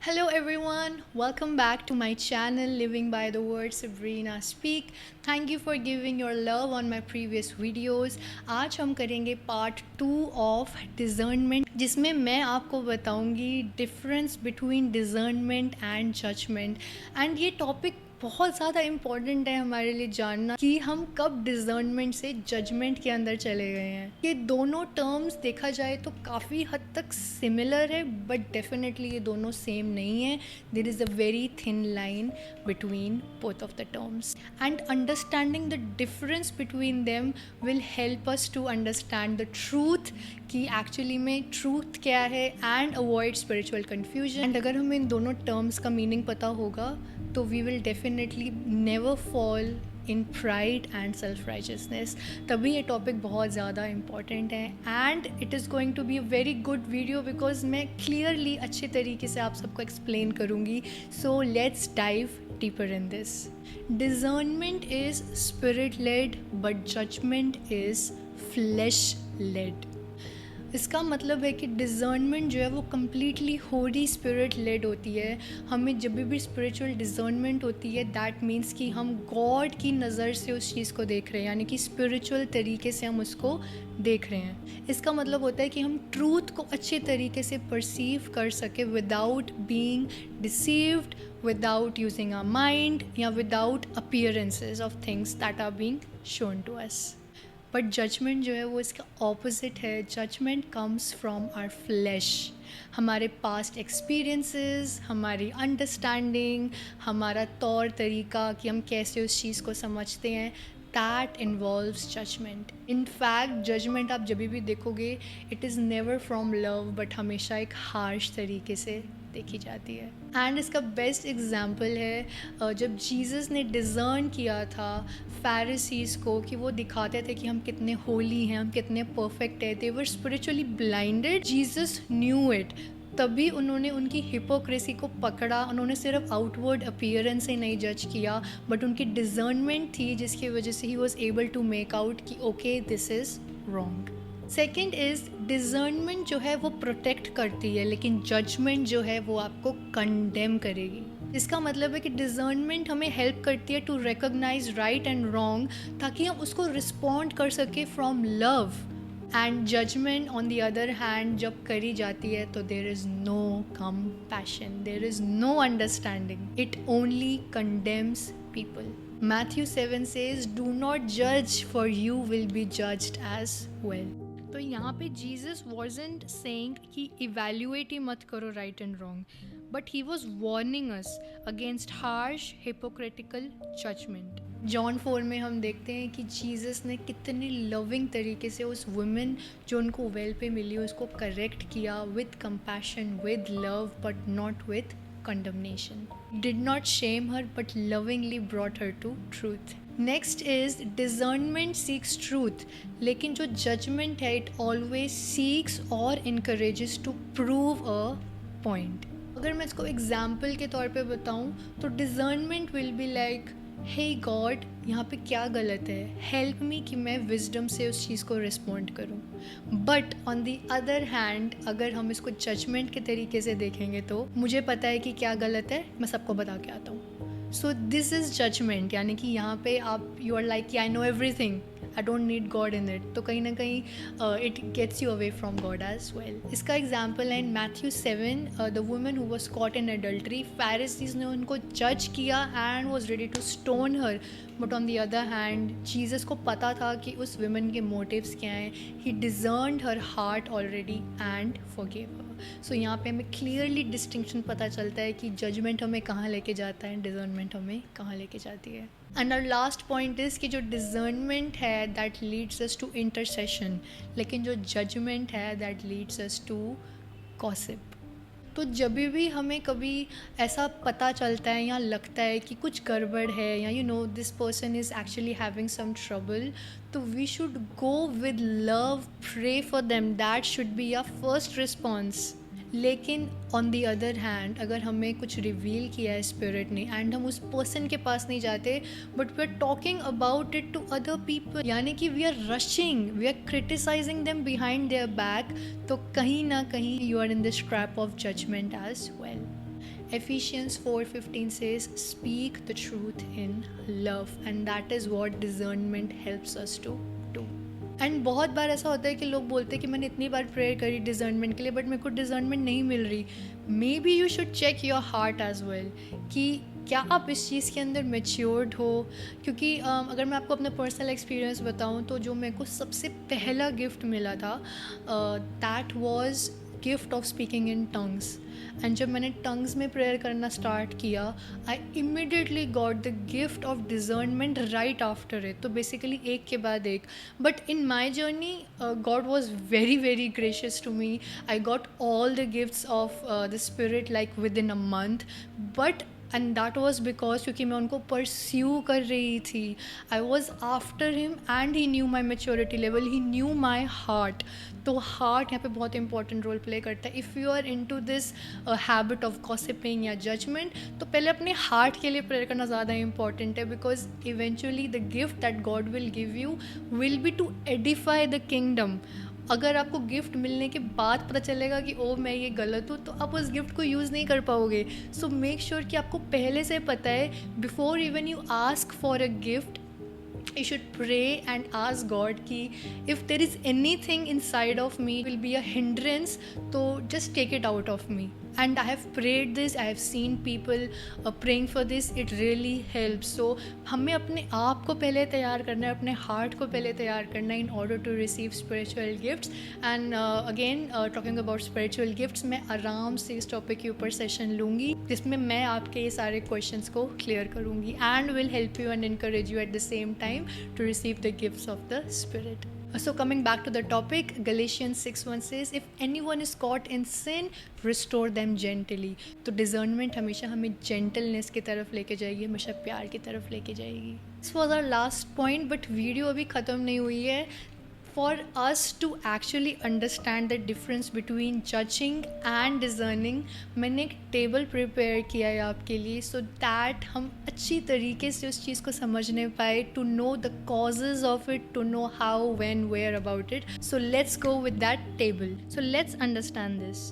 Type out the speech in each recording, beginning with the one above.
Hello everyone, welcome back to my channel Living by the Word Sabrina Speak. Thank you for giving your love on my previous videos. आज हम करेंगे part 2 of डिजर्नमेंट, जिसमें मैं आपको बताऊंगी difference between discernment and judgement. And ये topic बहुत ज़्यादा इम्पॉर्टेंट है हमारे लिए जानना कि हम कब डिजर्नमेंट से जजमेंट के अंदर चले गए हैं। ये दोनों टर्म्स देखा जाए तो काफ़ी हद तक सिमिलर है, बट डेफिनेटली ये दोनों सेम नहीं है। There is a very thin line between both of the terms, and understanding the difference between them will help us to understand the truth कि एक्चुअली में ट्रूथ क्या है, and avoid spiritual confusion. And अगर हमें इन दोनों terms का meaning पता होगा तो we will definitely never fall in pride and self righteousness. तभी ये टॉपिक बहुत ज़्यादा इम्पॉर्टेंट है, and it is going to be a very good video because मैं क्लियरली अच्छे तरीके से आप सबको एक्सप्लेन करूँगी। So let's dive deeper in this. Discernment is spirit led but judgement is flesh led. इसका मतलब है कि डिजर्नमेंट जो है वो कम्प्लीटली होली स्पिरिट लेड होती है। हमें जब भी स्पिरिचुअल डिजर्नमेंट होती है दैट मीन्स कि हम गॉड की नज़र से उस चीज़ को देख रहे हैं, यानी कि स्पिरिचुअल तरीके से हम उसको देख रहे हैं। इसका मतलब होता है कि हम ट्रूथ को अच्छे तरीके से परसीव कर सके without being deceived, without using our mind, या without appearances of things that are being shown to us. But judgement जो है वो इसका ऑपोजिट है। Judgement comes from our flesh. हमारे पास्ट एक्सपीरियंसेस, हमारी अंडरस्टैंडिंग, हमारा तौर तरीका कि हम कैसे उस चीज़ को समझते हैं, that involves judgement. In fact judgement आप जब भी देखोगे it is never from love, but हमेशा एक हार्श तरीके से देखी जाती है। एंड इसका बेस्ट एग्जाम्पल है जब जीसस ने डिज़र्न किया था फ़ैरिसीज़ को कि वो दिखाते थे कि हम कितने होली हैं, हम कितने परफेक्ट हैं। They were spiritually blinded, Jesus knew it. तभी उन्होंने उनकी हिपोक्रेसी को पकड़ा। उन्होंने सिर्फ आउटवर्ड अपीयरेंस से नहीं जज किया, बट उनकी डिजर्नमेंट थी जिसकी वजह से ही was able to make out कि okay this is wrong. Second is discernment जो है वो प्रोटेक्ट करती है, लेकिन जजमेंट जो है वो आपको कंडेम करेगी। इसका मतलब है कि डिजर्नमेंट हमें हेल्प करती है to recognise right and wrong, ताकि हम उसको रिस्पॉन्ड कर सके from love. And judgement on the other hand जब करी जाती है तो there is no compassion, there is no understanding, it only condemns people. Matthew 7 says, "Do not judge, for you will be judged as well." तो यहाँ पे Jesus wasn't saying कि evaluate ही मत करो right and wrong, but he was warning us against harsh hypocritical judgement. John 4 में हम देखते हैं कि जीसस ने कितनी लविंग तरीके से उस वुमेन जो उनको वेल पे मिली उसको करेक्ट किया with compassion, with love, but not with condemnation. Did not shame her but lovingly brought her to truth. Next is discernment seeks truth, लेकिन जो judgment है it always seeks और encourages to prove a point. अगर मैं इसको example के तौर पे बताऊँ तो discernment will be like, hey God, यहाँ पे क्या गलत है, हेल्प मी कि मैं विजडम से उस चीज़ को रिस्पॉन्ड करूँ। But on the other hand अगर हम इसको जजमेंट के तरीके से देखेंगे तो मुझे पता है कि क्या गलत है, मैं सबको बता के आता हूँ। सो दिस इज़ जजमेंट, यानी कि यहाँ पे आप you are like I know everything, I don't need God in it. तो कहीं ना कहीं it gets you away from God as well. इसका एग्जाम्पल है in Matthew 7, the woman who was caught in adultery. Pharisees ने उनको जज किया and was ready to stone her, but on the other hand Jesus को पता था कि उस विमन के मोटिव्स क्या हैं. He discerned her heart already and forgive her. So यहाँ पे हमें क्लियरली डिस्टिंक्शन पता चलता है कि जजमेंट हमें कहाँ लेके जाता है, डिजर्नमेंट हमें कहाँ लेके जाती है. And our last point is कि जो डिजर्नमेंट है that leads us to intercession, लेकिन जो जजमेंट है that leads us to gossip. तो जब भी हमें कभी ऐसा पता चलता है या लगता है कि कुछ गड़बड़ है या you know this person is actually having some trouble, तो we should go with love, pray for them. That should be your first response. लेकिन ऑन दी अदर हैंड अगर हमें कुछ रिवील किया है स्पिरिट ने एंड हम उस पर्सन के पास नहीं जाते but we are talking about it to other people, यानी कि we are rushing, we are criticising them behind their back, तो कहीं ना कहीं you are in this trap of judgement as well. Ephesians 4:15 says, speak the truth in love, and that is what discernment helps us to do. And बहुत बार ऐसा होता है कि लोग बोलते हैं कि मैंने इतनी बार प्रेयर करी डिजर्नमेंट के लिए बट मेरे को डिजर्नमेंट नहीं मिल रही. Maybe you should check your heart as well कि क्या आप इस चीज़ के अंदर मेच्योर्ड हो. क्योंकि अगर मैं आपको अपना पर्सनल एक्सपीरियंस बताऊं तो जो मेरे को सबसे पहला गिफ्ट मिला था that was gift of speaking in tongues. And जब मैंने टंग्स में प्रेयर करना स्टार्ट किया I immediately got the gift of discernment right after it. तो बेसिकली एक के बाद एक. But in my journey God was very very gracious to me. I got all the gifts of the spirit like within a month. But and that was because क्योंकि मैं उनको pursue कर रही थी. I was after him and he knew my maturity level, he knew my heart. तो heart यहाँ पे बहुत इंपॉर्टेंट रोल प्ले करता है. If you are into this habit of gossiping या जजमेंट, तो पहले अपने हार्ट के लिए प्रेयर करना ज़्यादा इंपॉर्टेंट है. Because eventually the gift that God will give you will be to edify the kingdom. अगर आपको गिफ्ट मिलने के बाद पता चलेगा कि ओ मैं ये गलत हूँ, तो आप उस गिफ्ट को यूज़ नहीं कर पाओगे. सो मेक श्योर कि आपको पहले से पता है before even you ask for a gift. You should pray and ask God कि if there is anything inside of me will be a hindrance, तो just take it out of me. And I have prayed this, I have seen people praying for this, it really helps. So हमें अपने आप को पहले तैयार करना है, अपने हार्ट को पहले तैयार करना है in order to receive spiritual gifts. And again talking about spiritual gifts, मैं आराम से इस टॉपिक के ऊपर सेशन लूँगी जिसमें मैं आपके ये सारे क्वेश्चंस को क्लियर करूँगी and will help you and encourage you at the same time to receive the gifts of the Spirit. So coming back to the topic, Galatians 6:1 says, if anyone is caught in sin, restore them gently. तो discernment हमेशा हमें gentleness की तरफ लेके जाएगी, हमेशा प्यार की तरफ लेके जाएगी. This was our last point, but video अभी ख़त्म नहीं हुई है. For us to actually understand the difference between judging and discerning, मैंने एक टेबल प्रिपेयर किया है आपके लिए so that हम अच्छी तरीके से उस चीज़ को समझने पाए, to know the causes of it, to know how, when, where about it. So let's go with that table. So let's understand this.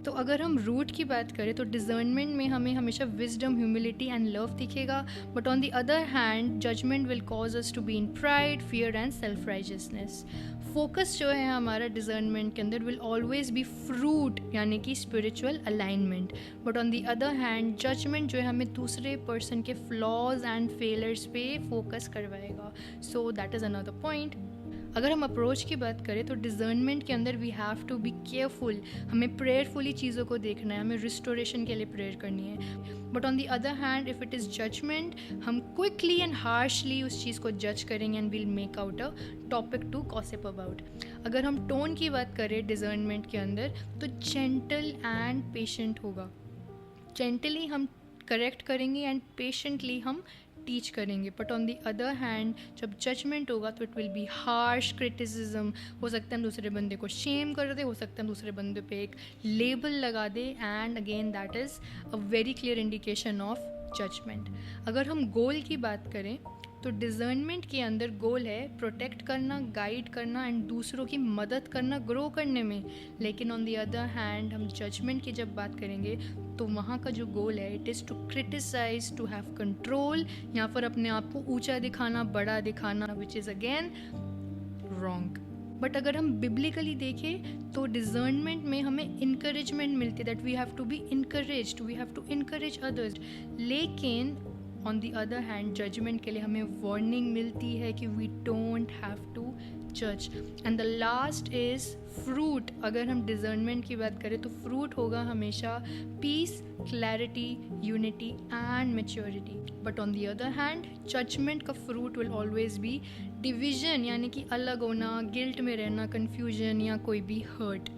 तो अगर हम रूट की बात करें तो डिजर्नमेंट में हमें हमेशा विजडम, ह्यूमिलिटी एंड लव दिखेगा. But on the other hand judgement will cause us to be in pride, fear and self righteousness. Focus जो है हमारा डिजर्नमेंट के अंदर विल ऑलवेज बी फ्रूट, यानी कि spiritual alignment. But on the other hand judgement जो है हमें दूसरे पर्सन के फ्लॉज एंड फेलर्स पे फोकस करवाएगा. So that is another point. अगर हम अप्रोच की बात करें तो डिजर्नमेंट के अंदर we have to be careful. हमें प्रेयरफुली चीज़ों को देखना है, हमें रिस्टोरेशन के लिए प्रेयर करनी है. But on the other hand if it is judgement, हम क्विकली एंड हार्शली उस चीज़ को जज करेंगे and will make out a topic to gossip about. अगर हम टोन की बात करें डिजर्नमेंट के अंदर तो जेंटल एंड पेशेंट होगा. जेंटली हम करेक्ट करेंगे एंड पेशेंटली हम टीच करेंगे. But on the other hand जब जजमेंट होगा तो it will be harsh criticism. हो सकता है हम दूसरे बंदे को शेम कर दे, हो सकता है हम दूसरे बंदे पे एक लेबल लगा दे, and again that is a very clear indication of judgement. अगर हम गोल की बात करें तो डिजर्नमेंट के अंदर गोल है प्रोटेक्ट करना, गाइड करना एंड दूसरों की मदद करना ग्रो करने में. लेकिन ऑन द अदर हैंड हम जजमेंट की जब बात करेंगे तो वहाँ का जो गोल है it is to criticise, to have control, या फिर अपने आप को ऊंचा दिखाना, बड़ा दिखाना, which is again wrong. But अगर हम बिब्लिकली देखें तो डिजर्नमेंट में हमें इंकरेजमेंट मिलती है that we have to be encouraged, we have to encourage others. लेकिन on the other hand judgement के लिए हमें वार्निंग मिलती है कि वी डोंट हैव टू जज. And the last is fruit. अगर हम डिजर्नमेंट की बात करें तो फ्रूट होगा हमेशा peace, clarity, unity and maturity. But on the other hand judgement का fruit will always be division, यानी कि अलग होना, गिल्ट में रहना, कन्फ्यूजन या कोई भी hurt.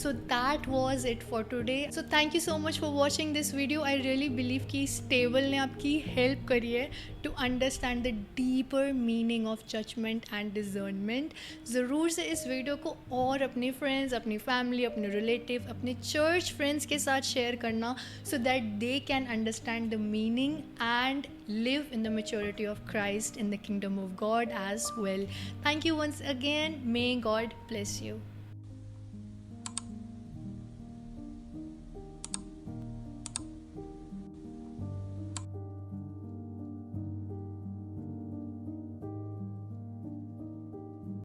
So that was it for today. So thank you so much for watching this video. I really believe कि इस table ने आपकी help करी है to understand the deeper meaning of judgment and discernment. ज़रूर से इस video को और अपने friends, अपनी family, अपने relative, अपने church friends के साथ share करना so that they can understand the meaning and live in the maturity of Christ in the kingdom of God as well. Thank you once again. May God bless you.